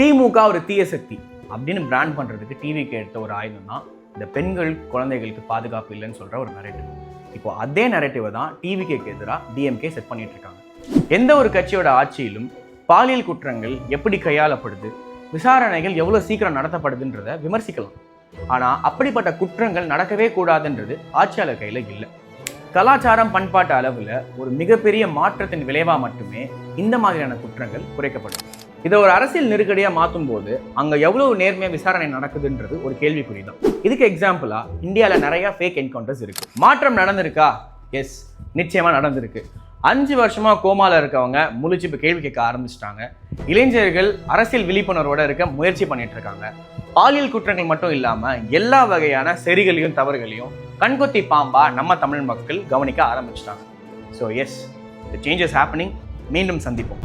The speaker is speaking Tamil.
திமுக ஒரு தீய சக்தி அப்படின்னு பிராண்ட் பண்றதுக்கு டிவிக்கு எடுத்த ஒரு ஆயுதம் தான் இந்த பெண்கள் குழந்தைகளுக்கு பாதுகாப்பு இல்லைன்னு சொல்ற ஒரு நரேட்டிவ். இப்போ அதே நரேட்டிவை தான் டிவிக்கு எதிராக டிஎம்கே செட் பண்ணிட்டு இருக்காங்க. எந்த ஒரு கட்சியோட ஆட்சியிலும் பாலியல் குற்றங்கள் எப்படி கையாளப்படுது, விசாரணைகள் எவ்வளவு சீக்கிரம் நடத்தப்படுதுன்றத விமர்சிக்கலாம். ஆனா அப்படிப்பட்ட குற்றங்கள் நடக்கவே கூடாதுன்றது ஆட்சியாளர் கையில இல்லை. கலாச்சாரம் பண்பாட்டு அளவுல ஒரு மிகப்பெரிய மாற்றத்தின் விளைவா மட்டுமே இந்த மாதிரியான குற்றங்கள் குறைக்கப்படும். இதை ஒரு அரசியல் நெருக்கடியா மாற்றும் போது அங்க எவ்வளவு நேர்மையா விசாரணை நடக்குதுன்றது ஒரு கேள்விக்குறிதான். இதுக்கு எக்ஸாம்பிளா இந்தியால நிறைய ஃபேக் என்கவுண்டர்ஸ் இருக்கு. மாற்றம் நடந்திருக்கா? எஸ், நிச்சயமா நடந்திருக்கு. 5 வருஷமா கோமால இருக்கவங்க முழிச்சு இப்ப கேள்வி கேட்க ஆரம்பிச்சிட்டாங்க. இளைஞர்கள் அரசியல் விழிப்புணர்வோட இருக்க முயற்சி பண்ணிட்டு இருக்காங்க. பாலியல் குற்றங்கள் மட்டும் இல்லாம எல்லா வகையான சரிகளையும் தவறுகளையும் கண்கொத்தி பாம்பா நம்ம தமிழ் மக்கள் கவனிக்க ஆரம்பிச்சிட்டாங்க. So yes, the change is happening. மீண்டும் சந்திப்போம்.